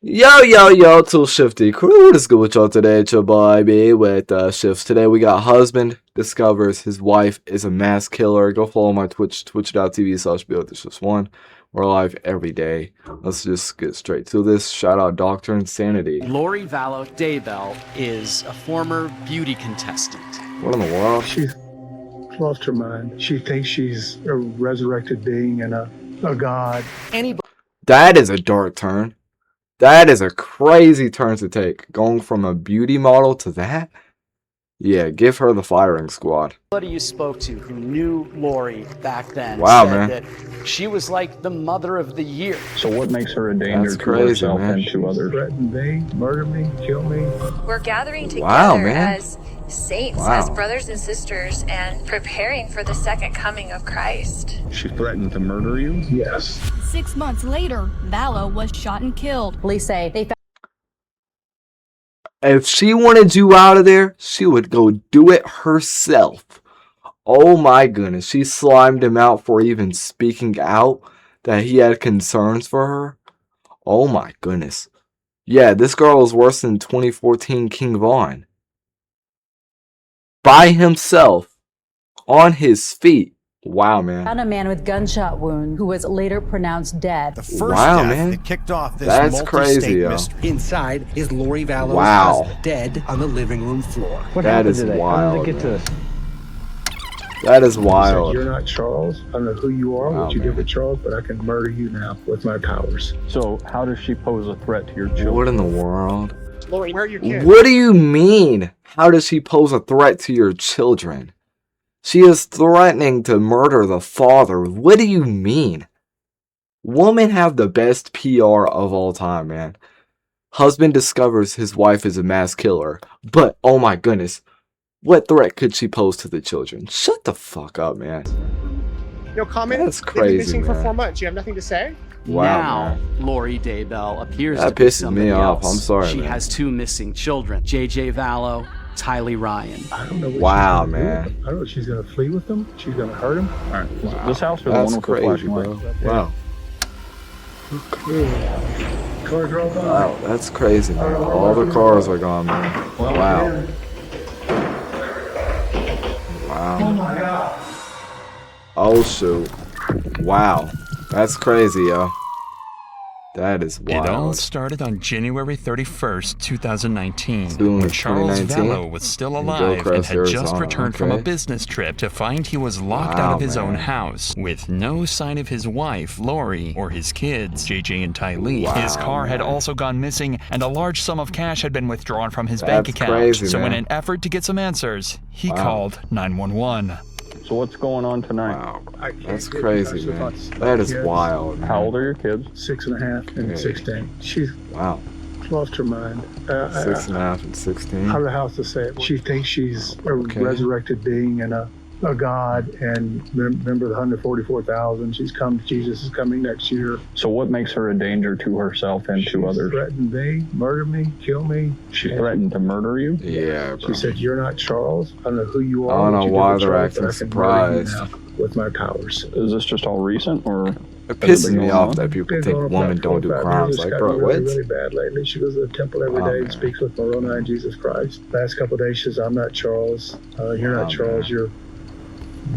Yo, Tool Shifty crew, what is good with y'all today? It's your boy B with Shifts. Today we got husband discovers his wife is a mass killer. Go follow my Twitch, twitch.tv/Bwithdashifts1. We're live every day. Let's just get straight to this. Shout out Dr. Insanity. Lori Vallow Daybell is a former beauty contestant. What in the world? She's lost her mind. She thinks she's a resurrected being and a god. That is a dark turn. That is a crazy turn to take. Going from a beauty model to that? Yeah, give her the firing squad. Somebody you spoke to who knew Lori back then said that she was like the mother of the year. So what makes her a danger That's to crazy, herself man. and to others? Threaten me, murder me, kill me. We're gathering together man. as saints, Wow. as brothers and sisters, and preparing for the second coming of Christ. She threatened to murder you? Yes. 6 months later, Vallow was shot and killed. Police say they found If she wanted you out of there, she would go do it herself. Oh my goodness, she slimed him out for even speaking out that he had concerns for her. Oh my goodness. Yeah, this girl is worse than 2014 King Vaughn. By himself, on his feet. Wow, man. a man with gunshot wound who was later pronounced dead. The first Wow, death man. that kicked off this That's multi-state crazy, yo. mystery. Inside is Lori Vallow's Wow. husband, dead on the living room floor. What That happened is today? How wild, did it get to man. this? That is He said, wild. you're not Charles. I don't know who you are, Wow, what you man. did with Charles, but I can murder you now with my powers. So how does she pose a threat to your children? What in the world? Lori, where are your kids? What do you mean? How does she pose a threat to your children? She is threatening to murder the father. What do you mean? Women have the best PR of all time, man. Husband discovers his wife is a mass killer. But, oh my goodness, what threat could she pose to the children? Shut the fuck up, man. No comment? That's They've been crazy, missing for man. 4 months. You have nothing to say? Wow, now, man. Lori Daybell appears That to be pisses me somebody off. else. I'm sorry, She man. has 2 missing children, JJ Vallow, Tylee Ryan. I don't know what Wow, she's gonna do man. with them. I don't know if she's going to flee with them. She's going to hurt them. All right. Is this house or the That's one with crazy, the flashing bro. lights? Wow. Cars are all gone. Wow, that's crazy, man. All the cars are gone, man. Wow. Wow. Oh, shoot. Wow. That's crazy, yo. That is It all wild. started on January 31st, 2019, Boom, when Charles 2019? Vallow was still In alive and Gilchrist, had just Arizona, returned from a okay. business trip to find he was locked Wow, out of his own man. house, with no sign of his wife, Lori, or his kids, JJ and Tylee. Wow, His car had man. also gone missing, and a large sum of cash had been withdrawn from his That's bank account. crazy, So in man. an effort to get some answers, he Wow. called 911. So what's going on tonight? Wow. I can't That's get crazy, in touch man. with That is kids. wild. How old are your kids? 6.5 and Okay. 16. She's Wow. lost her mind. 6.5 and 16. I don't know how else to say it. She thinks she's a Okay. resurrected being and a god, and remember the 144,000. She's come. Jesus is coming next year. So what makes her a danger to herself and to others? Threatened me, murder me, kill me. She threatened to murder you? Yeah, bro. She said, "You're not Charles. I don't know who you are. I don't what know you did why with they're Charles, acting but I can murder you surprised. now with my powers." Is this just all recent or? It pisses been me going off on? that people Been think going on women for don't do 4 or 5 crimes. years. Like, It's bro, gotten what? really, really bad lately. She goes to the temple every Oh, day man. and speaks with Moroni and Jesus Christ. Last couple of days, she says, "I'm not Charles. You're Wow, not Charles. man. You're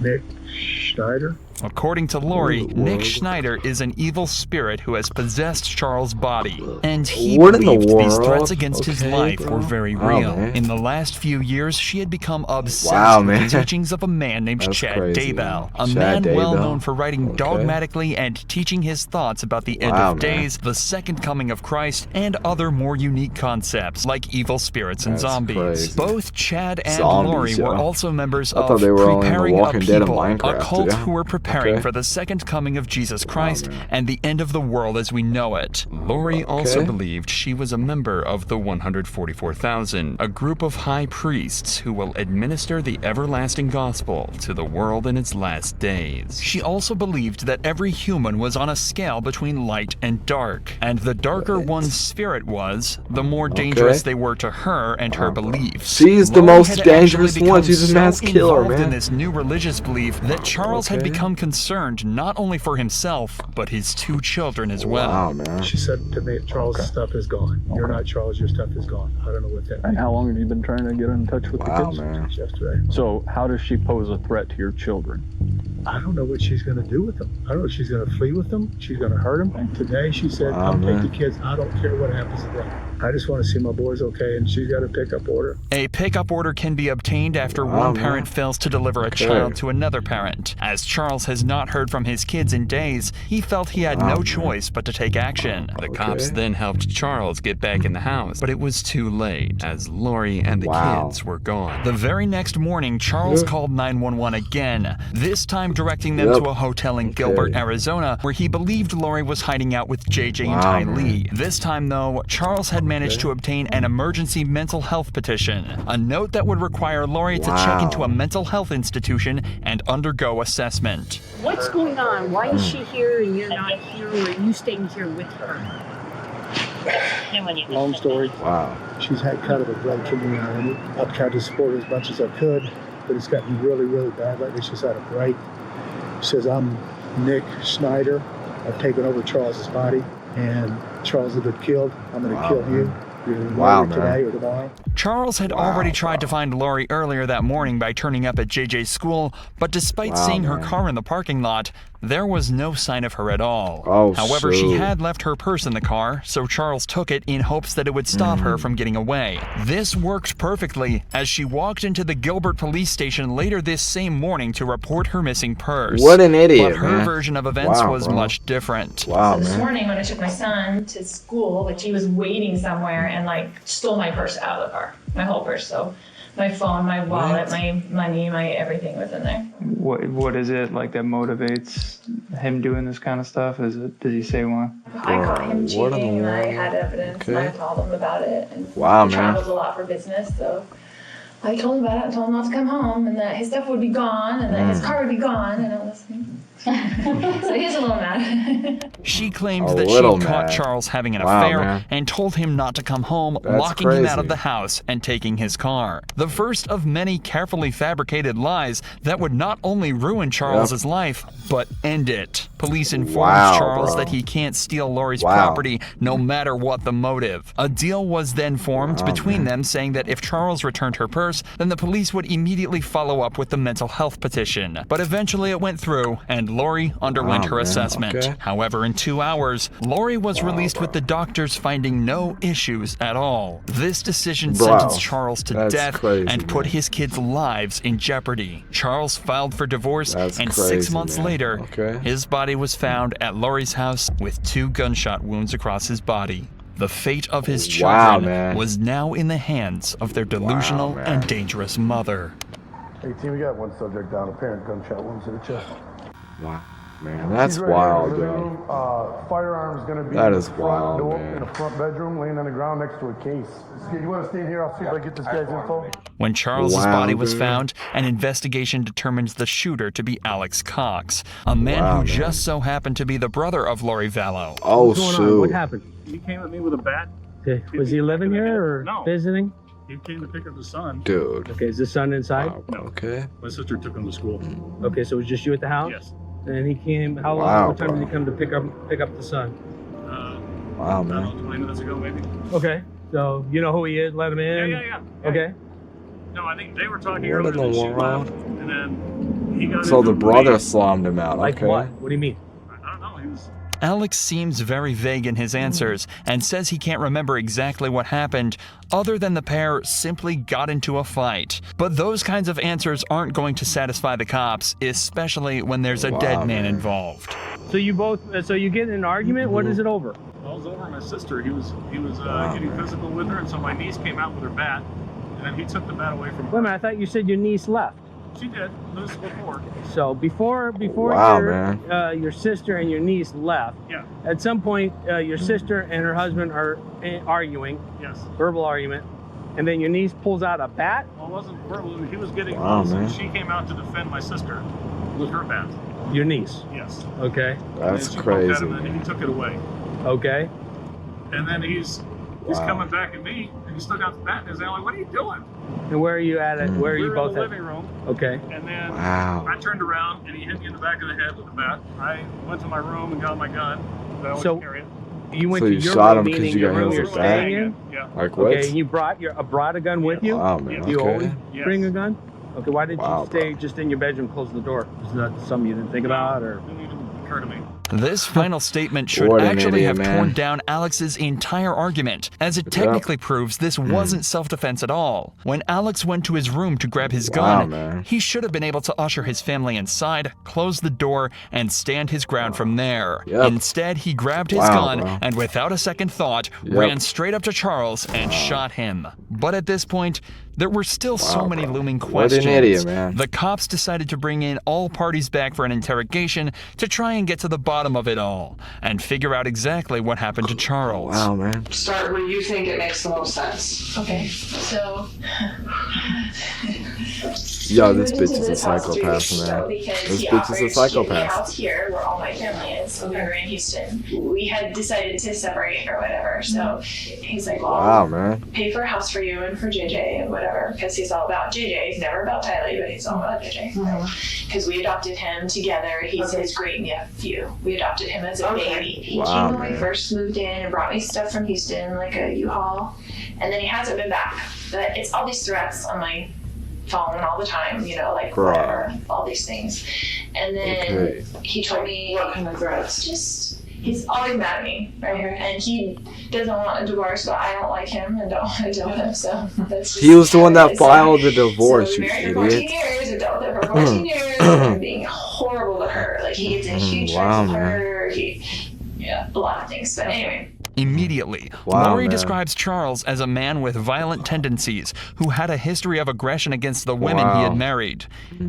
Nick Schneider." According to Lori, What? Nick Schneider is an evil spirit who has possessed Charles' body. And he What in the believed these world? threats against his Okay, life bro. were very Wow, real. man. In the last few years, she had become obsessed Wow, with man. the teachings of a man named That's Chad crazy, Daybell. A Chad man well Daybell. known for writing Okay. dogmatically and teaching his thoughts about the end Wow, of man. days, the second coming of Christ, and other more unique concepts like evil spirits and That's zombies. crazy. Both Chad and Zombies, Lori were yeah. also members I of thought they were only in The Preparing a Walking Dead and People, a Minecraft, cult yeah. who were preparing Okay. for the second coming of Jesus Christ man. and the end of the world as we know it. Lori also Okay. believed she was a member of the 144,000, a group of high priests who will administer the everlasting gospel to the world in its last days. She also believed that every human was on a scale between light and dark, and the darker What? one's spirit was, the more dangerous they were to her and her beliefs. She's the Lori most had dangerous actually one. become She's a mass so killer, involved man. in this new religious belief that Charles had become concerned not only for himself, but his 2 children as well. Wow, man. She said to me, Charles' stuff is gone. You're not Charles, your stuff is gone. I don't know what that And means. how long have you been trying to get in touch with the Wow, kids? man. Since yesterday. So how does she pose a threat to your children? I don't know what she's going to do with them. I don't know if she's going to flee with them. She's going to hurt them. And today she said, Wow, I'll man. take the kids. I don't care what happens to them. I just want to see my boys okay. And she's got a pickup order. A pickup order can be obtained after Wow, one man. parent fails to deliver a child to another parent. As Charles has not heard from his kids in days, he felt he had Wow, no man. choice but to take action. The cops then helped Charles get back in the house, but it was too late, as Lori and the kids were gone. The very next morning, Charles called 911 again, this time directing them to a hotel in Gilbert, Arizona, where he believed Lori was hiding out with JJ and Ty Lee. This time, though, Charles had managed to obtain an emergency mental health petition, a note that would require Lori to check into a mental health institution and undergo assessment. What's going on? Why is she here and you're not here, or are you staying here with her? Long story. Wow. She's had kind of a break from me. I've tried to support her as much as I could, but it's gotten really, really bad lately. She's had a break. She says, I'm Nick Schneider. I've taken over Charles's body, and Charles has been killed. I'm going to kill you. Wow, man. Today or tomorrow. Charles had already tried to find Lori earlier that morning by turning up at JJ's school, but despite seeing her car in the parking lot, there was no sign of her at all. However, she had left her purse in the car, so Charles took it in hopes that it would stop her from getting away. This worked perfectly, as she walked into the Gilbert police station later this same morning to report her missing purse. What an idiot, But her man. version of events was much different. Wow, So this man. morning when I took my son to school, like he was waiting somewhere and like stole my purse out of the car, my whole purse. So my phone, my wallet, my money, my everything was in there. What is it like that motivates him doing this kind of stuff? Is it? Did he say one? I caught him what in cheating the and I world? had evidence and I told him about it. And Wow, he man. travels a lot for business, so I told him about it and told him not to come home and that his stuff would be gone and that his car would be gone and all this thing. So he's a little mad. She claimed A that little she caught mad. Charles having an Wow, affair man. and told him not to come home, That's locking him out of crazy. the house and taking his car. The first of many carefully fabricated lies that would not only ruin Charles's life, but end it. Police informed Charles that he can't steal Lori's property no matter what the motive. A deal was then formed between them, saying that if Charles returned her purse, then the police would immediately follow up with the mental health petition. But eventually it went through, and Lori underwent her assessment. However, in 2 hours, Lori was released with the doctors finding no issues at all. This decision sentenced Charles to death and put his kids' lives in jeopardy. Charles filed for divorce, and 6 months later, his body was found at Lori's house with 2 gunshot wounds across his body. The fate of his children was now in the hands of their delusional and dangerous mother. 18, we got one subject down, a parent gunshot wounds to the chest. Wow. Man, that's wild, yo. Firearm's gonna be That is in the front wild, door, man. in the front bedroom, laying on the ground next to a case. You want to stay here? I'll see if I get this guy's info. When Charles's body was found, an investigation determined the shooter to be Alex Cox, a man who just so happened to be the brother of Lori Vallow. Oh, What's going on? What happened? He came at me with a bat. Okay. Was he living here or No. visiting? He came to pick up his son. Dude. Okay, is the son inside? No. Okay. My sister took him to school. Okay, so it was just you at the house? Yes. And he came, how long, Wow, what time bro. did he come to pick up the son? Wow, I man. don't know, 20 minutes ago, maybe. Okay, so you know who he is, let him in? Yeah. Okay. No, I think they were talking What earlier, in the then she world? left, and then he got So into the a brother debate. slammed him out, Like okay. what? What do you mean? I don't know, he was... Alex seems very vague in his answers and says he can't remember exactly what happened, other than the pair simply got into a fight. But those kinds of answers aren't going to satisfy the cops, especially when there's a dead man involved. So you both, so you get in an argument, what is it over? I was over my sister. He was getting physical with her, and so my niece came out with her bat, and then he took the bat away from her. Wait a minute, I thought you said your niece left. She did. This was before. So before Wow, your sister and your niece left, Yeah. at some point your sister and her husband are arguing, Yes. verbal argument, and then your niece pulls out a bat? Well, it wasn't verbal. He was getting Wow, close, and man. she came out to defend my sister with her bat. Your niece? Yes. Okay. That's and she poked at crazy. him, and he took it away. Okay. And then He's Wow. coming back at me, and he still got the bat in his hand. Like, what are you doing? And where are you at? Where are We you were both in the at? living room, Okay. and then Wow. I turned around, and he hit me in the back of the head with the bat. I went to my room and got my gun. I always So- carry it. You went So to you your shot room, him 'cause meaning you your got hit room with you're a bat? staying in? Yeah. Like what? Okay, and you brought a gun with you? Wow, man. Do you Okay. always Yes. bring a gun? Okay, why didn't Wow, you stay just in your bedroom, close the door? Is that something you didn't think about, or? Didn't even occur to me. This final statement should What an actually idiot, have man. torn down Alex's entire argument, as it technically proves this wasn't self-defense at all. When Alex went to his room to grab his Wow, gun, man. he should have been able to usher his family inside, close the door, and stand his ground from there. Yep. Instead, he grabbed his Wow, gun bro. and without a second thought, Yep. ran straight up to Charles and shot him. But at this point, there were still so many looming What questions. an idiot, man. The cops decided to bring in all parties back for an interrogation to try and get to the bottom of it all and figure out exactly what happened to Charles. Wow, man. Start where you think it makes the most sense. Okay, so Yo, we this moved bitch into is a this house 3 psychopath, weeks ago man. because This he bitch is a operates a psychopath. house here where all my family is. We were in Houston. We had decided to separate or whatever. So he's like, well, Wow, man. pay for a house for you and for JJ and whatever, because he's all about JJ. He's never about Tylee, but he's all about JJ. Because we adopted him together. He's his great nephew. We adopted him as a baby. He Wow, came when we man. first moved in and brought me stuff from Houston, like a U-Haul, and then he hasn't been back. But it's all these threats on my phone all the time, you know, like Bruh. whatever, all these things. And then Okay. he told me, What kind of threats? just, he's always mad at me, right? And he doesn't want a divorce, but I don't like him and don't want to deal with him, so that's just He was the one how it that is. filed the divorce, So we you married for 14 idiot. years, and dealt with it for 14 years, and being horrible to her. Like, he gets in huge Wow, fights with man. her, a lot of things, but anyway. Immediately, Wow, Lori man. describes Charles as a man with violent tendencies who had a history of aggression against the women he had Wow. married.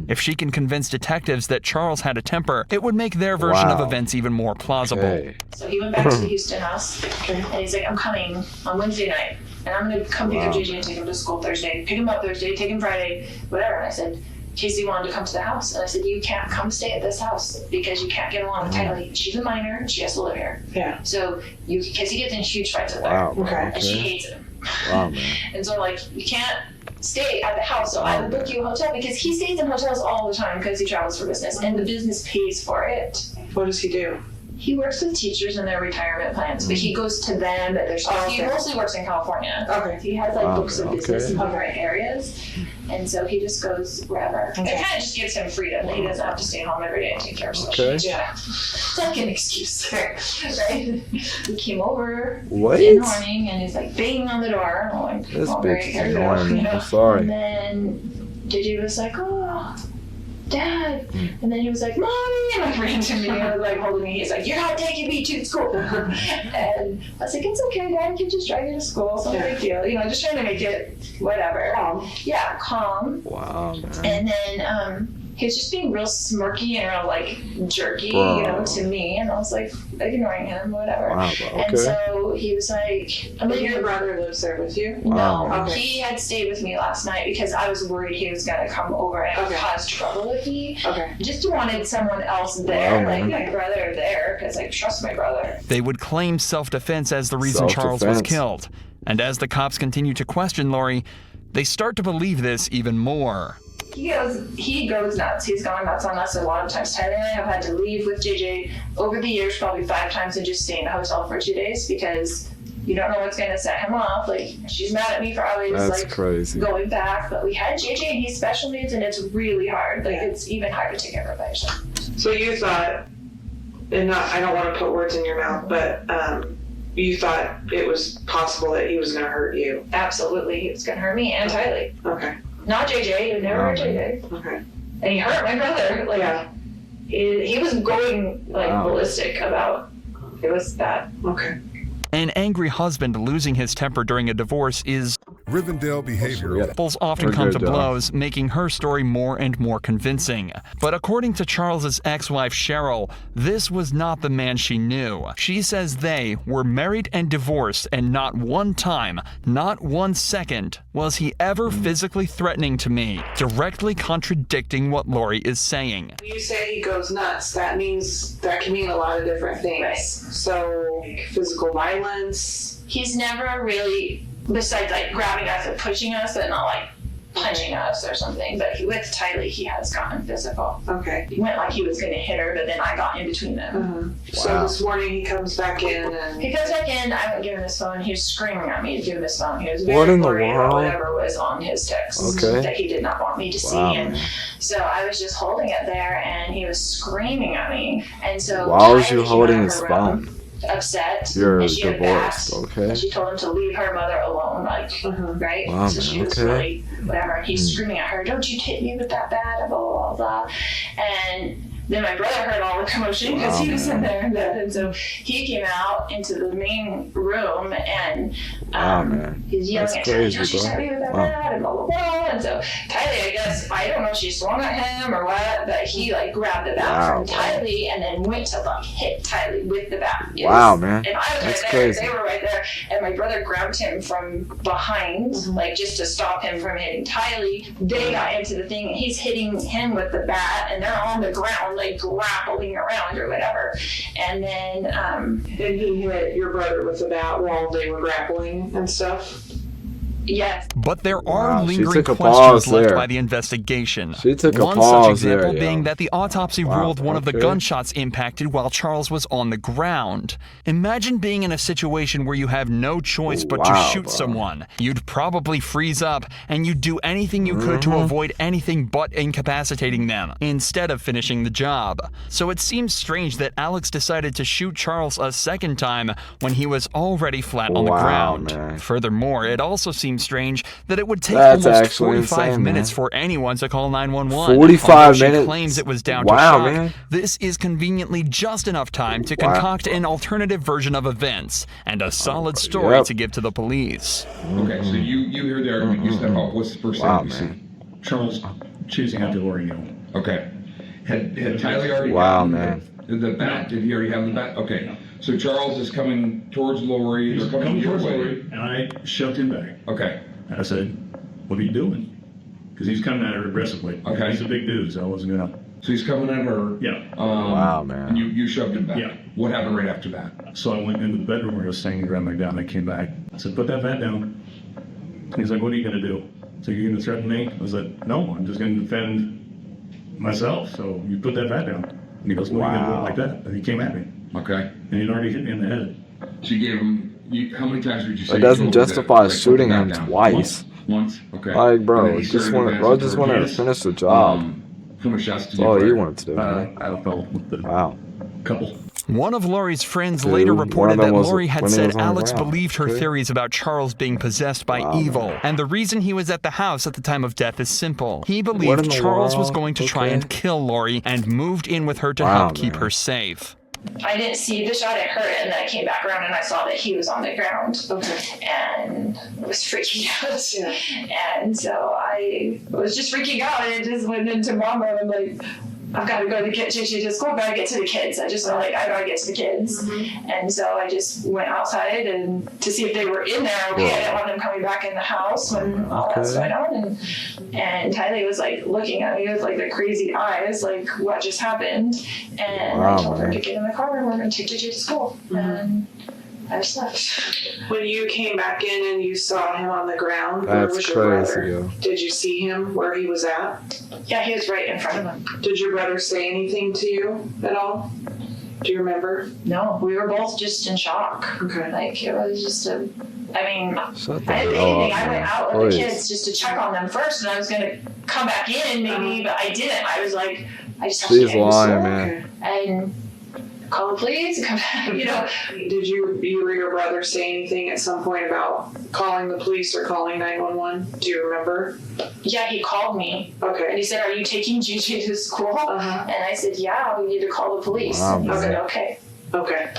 If she can convince detectives that Charles had a temper, it would make their version of Wow. events even more plausible. Okay. So he went back to the Houston house, and he's like, I'm coming on Wednesday night, and I'm gonna come pick up JJ and take him to school Thursday, pick him up Thursday, take him Friday, whatever. And I said, Casey wanted to come to the house, and I said, you can't come stay at this house because you can't get along with Tylee. She's a minor, and she has to live here. Yeah. So because he gets in huge fights with Wow, her, man. and she Okay. hates him. Wow, man. And so like, you can't stay at the house, so I will book you a hotel because he stays in hotels all the time because he travels for business, and the business pays for it. What does he do? He works with teachers in their retirement plans, but he goes to them, but there's he mostly works in California. Okay. He has like Wow, books of okay. business in different areas, and so he just goes wherever. It kind of just gives him freedom that he doesn't have to stay home every day and take care of stuff. Okay. Yeah. It's like an excuse, right? He came over What? in the morning and he's like banging on the door. I'm like, This "Oh, bitch great, is here we go," annoying me. you know? I'm sorry. And then JJ was like, oh, Dad. Hmm. And then he was like, Mommy, and like ran to me and like holding me. He's like, you're not taking me to school. And I was like, it's okay, Dad, can just drive you to school. It's no big deal. You know, just trying to make it whatever. Yeah, calm. Wow, man. And then he was just being real smirky and real like jerky, Bro. you know, to me. And I was like ignoring him, whatever. Wow, bro. And Okay. so he was like, And your brother lives there with you? Wow, no, man. Okay. he had stayed with me last night because I was worried he was gonna come over and Okay. cause trouble with me. Okay. Just wanted someone else there, Wow, like man. my brother there, because I trust my brother. They would claim self-defense as the reason Charles was Self-defense. killed. And as the cops continue to question Lori, they start to believe this even more. He goes nuts. He's gone nuts on us a lot of times. Tyler and I have had to leave with JJ over the years probably 5 times and just stay in a hotel for 2 days because you don't know what's going to set him off. Like, she's mad at me for always That's like crazy. going back. But we had JJ and he's special needs and it's really hard. Like, it's even harder to take care of by yourself. So you thought, and I don't want to put words in your mouth, but you thought it was possible that he was going to hurt you. Absolutely. He was going to hurt me and Tylee. Okay. Not JJ. He would never hurt JJ. Okay. And he hurt my brother. Like, Yeah. he was going like Wow. ballistic about it. Was bad. Okay. An angry husband losing his temper during a divorce is Rivendell behavioral. Couples often come to blows, making her story more and more convincing. But according to Charles's ex-wife Cheryl, this was not the man she knew. She says they were married and divorced, and not one time, not 1 second, was he ever physically threatening to me, directly contradicting what Lori is saying. You say he goes nuts. That can mean a lot of different things. Right. So, like, physical violence. He's never really, besides like grabbing us and pushing us, but not like punching us or something. But with Tylee, he has gotten physical. Okay. He went like he was going to hit her, but then I got in between them. So this morning he comes back in and... He comes back in, I wouldn't give him his phone. He was screaming at me to give him his phone. He was What very in the worried about world? whatever was on his text that he did not want me to see. And so I was just holding it there, and he was screaming at me. And so Why was Tylee you came holding out of his her phone? room, upset. You're and she had divorced, backed, okay? And she told him to leave her mother alone, like, right? Wow, So she was really, whatever. And he's screaming at her, "Don't you hit me with that bat," blah, blah, blah. And then my brother heard all the commotion because he was in there in bed. And so he came out into the main room and he's yelling at Tylee, "Don't you hit me with that bat," and blah, blah, blah. And so Tylee, I guess, I don't know if she swung at him or what, but he like grabbed the bat from Tylee and then went to like hit Tylee with the bat. And I was That's right there, crazy. they were right there, and my brother grabbed him from behind, like just to stop him from hitting Tylee. They got into the thing, and he's hitting him with the bat, and they're on the ground, like grappling around or whatever. And then, and he hit your brother with the bat while they were grappling and stuff? Yes. But there are She lingering took a questions pause left there. by the investigation. She took a One pause such example there, being yo. that the autopsy ruled one of the gunshots impacted while Charles was on the ground. Imagine being in a situation where you have no choice but to shoot someone. You'd probably freeze up, and you'd do anything you could to avoid anything but incapacitating them, instead of finishing the job. So it seems strange that Alex decided to shoot Charles a second time when he was already flat on the ground. Man. Furthermore, it also seems strange that it would take That's almost actually 45 insane, minutes man. for anyone to call 911. 45 Although she minutes? claims it was down Wow, to shock. man. This is conveniently just enough time to Wow. concoct an alternative version of events and a solid story Yep. to give to the police. Okay, so you hear the argument, you step up. What's the first thing you see? Charles chasing after Lori Neal. Okay. Had Tylee already man. the bat? Did he already have the bat? Okay. So Charles is coming towards Lori. He's They're coming your towards way. Lori, and I shoved him back. Okay. I said, "What are you doing?" Because he's coming at her aggressively. Okay. He's a big dude, so I wasn't gonna. So he's coming at her. Yeah. Wow, man. And you shoved him back. Yeah. What happened right after that? So I went into the bedroom where he was staying, grabbed my down, and I came back. I said, "Put that bat down." He's like, "What are you gonna do?" So you're gonna threaten me? I was like, "No, I'm just gonna defend myself. So you put that bat down." And he goes, "What are you gonna do it like that?" And he came at me. Okay. And he'd already hit me in the head. So you gave him. How many times would you say? It doesn't you told him justify like, shooting put the him bat down? twice. Once. Okay. Like, And bro, then he just started wanted advancing to towards finish the job. How much shots did That's you all fire? you wanted to do, man. I fell with the Wow. couple. One of Lori's friends Dude, later one of reported them that was Lori had when he said was on the Alex ground. believed her Okay. theories about Charles being possessed by evil, and the reason he was at the house at the time of death is simple. He What in believed the Charles was world? going to try Okay. and kill Lori and moved in with her to Wow, help keep man. her safe. I didn't see the shot, I heard it, and then I came back around and I saw that he was on the ground. And I was freaking out. Yeah. And so I was just freaking out, and it just went into mom mode. I'm like, I've got to go to the kids. She just go, gotta get to the kids. I just felt like I gotta get to the kids. And so I just went outside and to see if they were in there. Okay, I didn't want them coming back in the house when all that was going on. And Tylee was like looking at me with like the crazy eyes, like what just happened. And I told her to get in the car and we're gonna take JJ to school. And I just left. When you came back in and you saw him on the ground, where That's was your crazy, brother? yo. Did you see him where he was at? Yeah, he was right in front of him. Did your brother say anything to you at all? Do you remember? No, we were both just in shock. Okay. Like it was just a, I mean, Shut the I didn't do hell anything. up, I went man. out with the Please. kids just to check on them first, and I was gonna come back in maybe, but I didn't. I was like, I just have to She's get in the lying, store man. and call the police and come back. You know. Did you or your brother say anything at some point about calling the police or calling 911? Do you remember? Yeah, he called me. Okay. And he said, "Are you taking JJ to school?" And I said, "Yeah, we need to call the police." Wow, and he man. said, "Okay." Okay.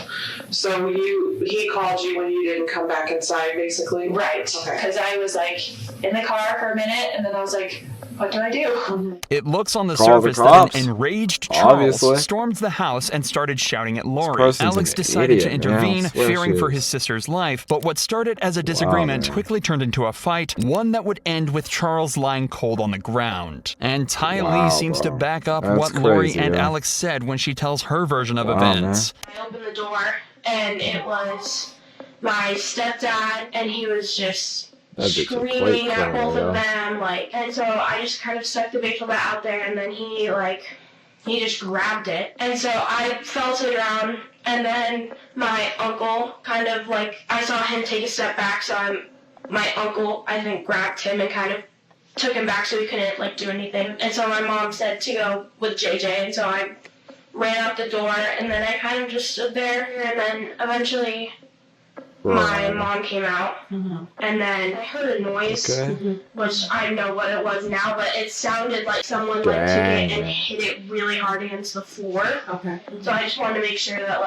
So he called you when you didn't come back inside, basically? Right. Okay. Because I was like in the car for a minute, and then I was like, what do I do? It looks on the Call the surface that cops. an enraged Charles Obviously. stormed the house and started shouting at Lori. person's Alex an decided to idiot, man. I intervene, swear fearing she for is. his sister's life, but what started as a disagreement man. quickly turned into a fight, one that would end with Charles lying cold on the ground. And Ty Wow, Lee seems to bro. back up That's what Lori crazy, and yeah. Alex said when she tells her version of Wow, events. I opened the door, and it was my stepdad, and he was just That bitch is screaming quite at both clever, of yeah. them, and so I just kind of stuck the baseball bat out there, and then he just grabbed it, and so I fell to the ground, and then my uncle kind of I saw him take a step back, so my uncle, I think, grabbed him and kind of took him back so he couldn't do anything, and so my mom said to go with JJ, and so I ran out the door, and then I kind of just stood there, and then eventually my mom came out, and then I heard a noise, which I know what it was now, but it sounded like someone took it and hit it really hard against the floor. Okay. So I just wanted to make sure that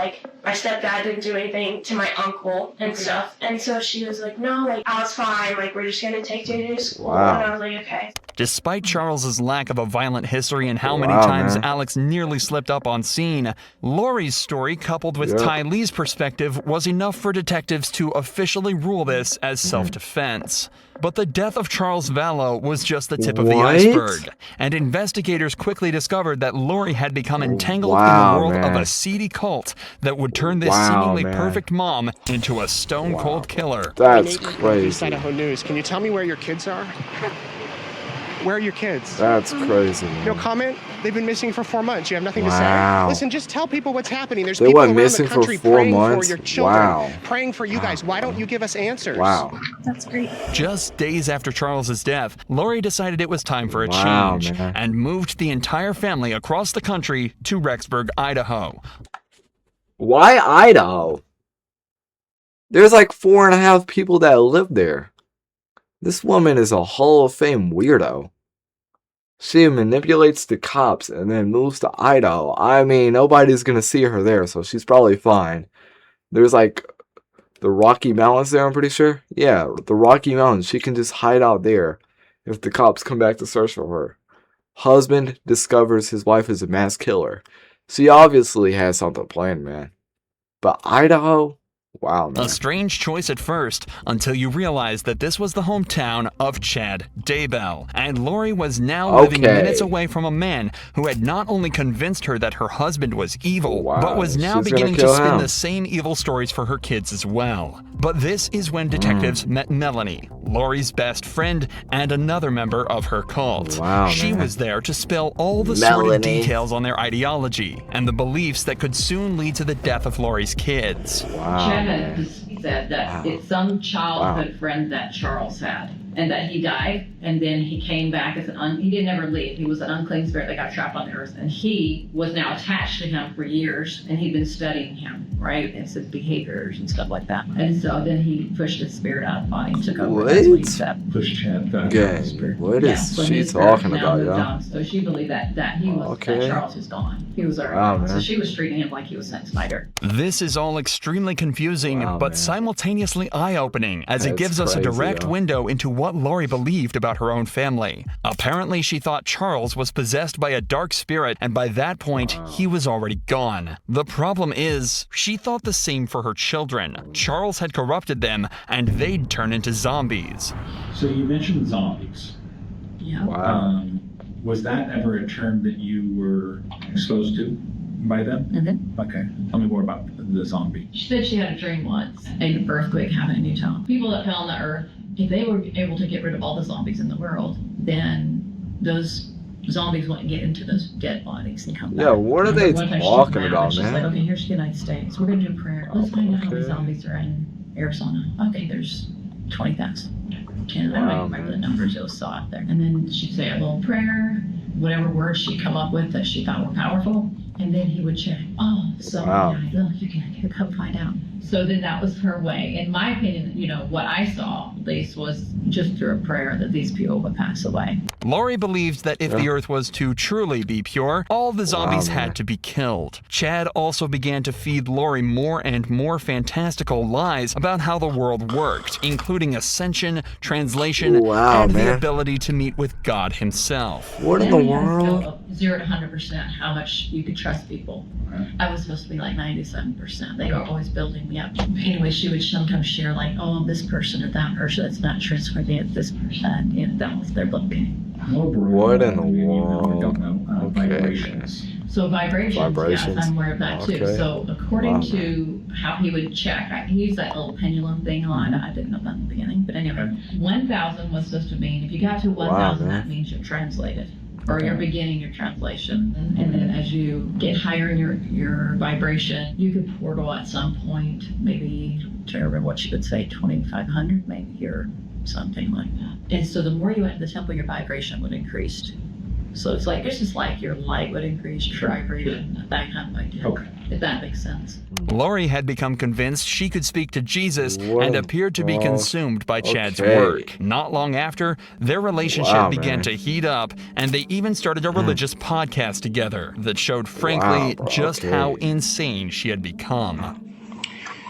my stepdad didn't do anything to my uncle and stuff. And so she was like, no, I was fine. We're just gonna take JJ to school. Wow. And I was like, okay. Despite Charles's lack of a violent history and how many Wow, times man. Alex nearly slipped up on scene, Lori's story, coupled with Yep. Ty Lee's perspective, was enough for detectives to officially rule this as self-defense. But the death of Charles Vallow was just the tip of the What? iceberg, and investigators quickly discovered that Lori had become entangled in Wow, the world of man. a seedy cult that would turn this Wow, seemingly man. perfect mom into a stone-cold killer. That's Nate, East crazy. Idaho News. Can you tell me where your kids are? Where are your kids? That's crazy, man. No comment? They've been missing for 4 months. You have nothing to Wow. say? Listen, just tell people what's happening. There's They people went around missing the for country 4 praying months? for your children, Wow. praying for you guys. Why don't you give us answers? Wow. That's great. Just days after Charles's death, Lori decided it was time for a Wow, change man. and moved the entire family across the country to Rexburg, Idaho. Why Idaho? There's 4.5 people that live there. This woman is a Hall of Fame weirdo. She manipulates the cops and then moves to Idaho. I mean, nobody's gonna see her there, so she's probably fine. There's the Rocky Mountains there, I'm pretty sure. Yeah, the Rocky Mountains. She can just hide out there if the cops come back to search for her. Husband discovers his wife is a mass killer. She obviously has something planned, man. But Idaho? Wow, man. A strange choice at first, until you realize that this was the hometown of Chad Daybell, and Lori was now living Okay. minutes away from a man who had not only convinced her that her husband was evil, but was now she's gonna beginning to kill spin him. the same evil stories for her kids as well. But this is when detectives met Melanie, Lori's best friend and another member of her cult. Wow, she man. was there to spill all the sordid Melanie. details on their ideology and the beliefs that could soon lead to the death of Lori's kids. Wow, Chad man. had said that it's some childhood friend that Charles had, and that he died, and then he came back as he didn't ever leave. He was an unclean spirit that got trapped on the earth, and he was now attached to him for years, and he'd been studying him, right, and his behaviors and stuff like that. And so then he pushed his spirit out of the body and took over. That's what he said. Push Chad back. Gang, what is so she his spirit talking now about, moved yo? on. So she believed that he was Okay. that Charles is gone. He was already Wow, gone. So man. she was treating him like he was Zack Snyder. This is all extremely confusing, Wow, but man. simultaneously eye-opening, as it That's gives us a crazy, direct yo. window into what Lori believed about her own family. Apparently, she thought Charles was possessed by a dark spirit, and by that point, he was already gone. The problem is, she thought the same for her children. Charles had corrupted them, and they'd turn into zombies. So you mentioned zombies. Yeah. Wow. Was that ever a term that you were exposed to by them? Mm-hmm. Okay. Tell me more about the zombie. She said she had a dream once, an earthquake happened in Utah. People that fell on the earth, if they were able to get rid of all the zombies in the world, then those zombies wouldn't get into those dead bodies and come back. Yeah, what are they One time she talking laughed, about, she's man? like, okay, here's the United States. We're gonna do a prayer. Let's find out how many Okay. zombies are in Arizona. Okay, there's 20,000. And I Wow, don't remember the numbers, it was saw out there. And then she'd say a little prayer, whatever words she'd come up with that she thought were powerful, and then he would check. Oh, somebody Wow. died. Oh, you can come find out. So then that was her way. In my opinion, you know, what I saw, at least, was just through a prayer that these people would pass away. Lori believed that if the earth was to truly be pure, all the zombies man. had to be killed. Chad also began to feed Lori more and more fantastical lies about how the world worked, including ascension, translation, and the ability to meet with God himself. What in the world? 0 to 100% how much you could trust people. I was supposed to be like 97%. They were always building me up. Anyway, she would sometimes share like, oh, this person or that person, it's not trustworthy, it's this person. You know, that was their booking. What in the world? Vibrations. So vibrations, yes, I'm aware of that too. Okay. So according to how he would check, he used that little pendulum thing on. I didn't know that in the beginning, but anyway, 1,000 was supposed to mean, if you got to 1,000, that means you're translated. Or you're beginning your translation. And then as you get higher in your vibration, you could portal at some point, maybe, to remember what she would say, 2,500 maybe, or something like that. And so the more you went to the temple, your vibration would increase. So it's just like your light would increase, your vibration, that kind of idea. Okay. If that makes sense. Lori had become convinced she could speak to Jesus and appeared to be consumed by Chad's work. Not long after, their relationship began to heat up, and they even started a religious podcast together that showed, frankly, just how insane she had become.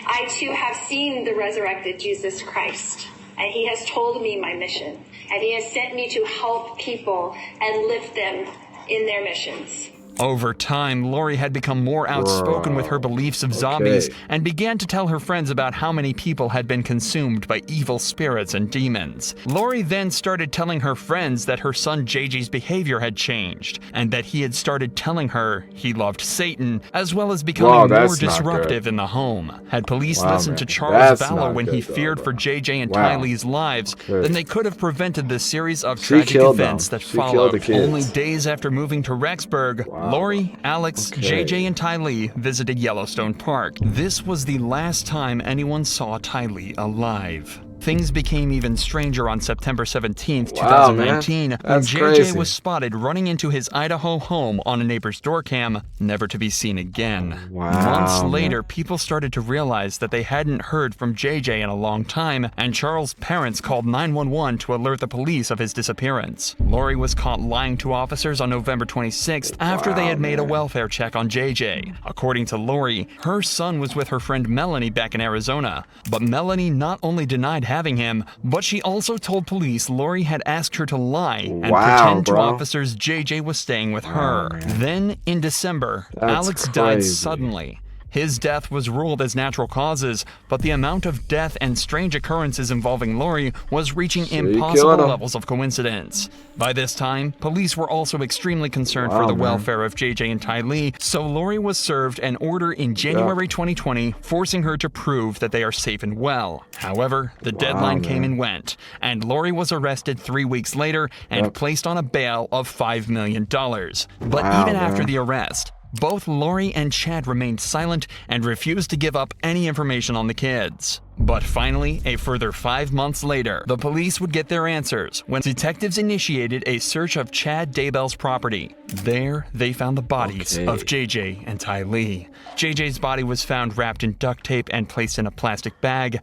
I too have seen the resurrected Jesus Christ, and he has told me my mission, and he has sent me to help people and lift them in their missions. Over time, Lori had become more outspoken with her beliefs of zombies and began to tell her friends about how many people had been consumed by evil spirits and demons. Lori then started telling her friends that her son JJ's behavior had changed and that he had started telling her he loved Satan, as well as becoming more disruptive in the home. Had police listened to Charles Vallow when he feared for JJ and Tylee's lives, then they could have prevented the series of tragic events that followed. Only days after moving to Rexburg, Lori, Alex, JJ, and Tylee visited Yellowstone Park. This was the last time anyone saw Tylee alive. Things became even stranger on September 17, 2019, when JJ was spotted running into his Idaho home on a neighbor's door cam, never to be seen again. Months later, people started to realize that they hadn't heard from JJ in a long time, and Charles' parents called 911 to alert the police of his disappearance. Lori was caught lying to officers on November 26th after they had made a welfare check on JJ. According to Lori, her son was with her friend Melanie back in Arizona, but Melanie not only denied having him, but she also told police Lori had asked her to lie and pretend to officers JJ was staying with her. Then, in December, Alex died suddenly. His death was ruled as natural causes, but the amount of death and strange occurrences involving Lori was reaching impossible levels of coincidence. By this time, police were also extremely concerned for the welfare of JJ and Tylee, so Lori was served an order in January 2020, forcing her to prove that they are safe and well. However, the deadline came and went, and Lori was arrested 3 weeks later and placed on a bail of $5 million. But even after the arrest, both Lori and Chad remained silent and refused to give up any information on the kids. But finally, a further 5 months later, the police would get their answers when detectives initiated a search of Chad Daybell's property. There, they found the bodies of JJ and Tylee. JJ's body was found wrapped in duct tape and placed in a plastic bag.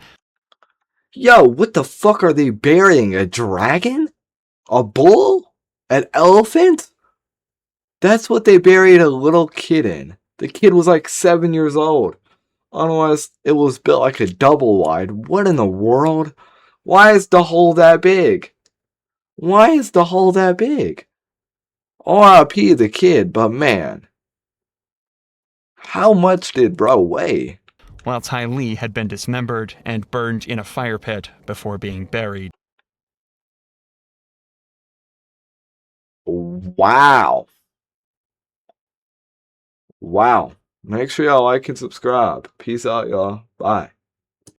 Yo, what the fuck are they burying? A dragon? A bull? An elephant? That's what they buried a little kid in. The kid was like 7 years old. Otherwise, it was built like a double wide. What in the world? Why is the hole that big? Why is the hole that big? R.I.P. the kid, but man. How much did bro weigh? While Tylee had been dismembered and burned in a fire pit before being buried. Wow. Wow. Make sure y'all like and subscribe. Peace out, y'all. Bye.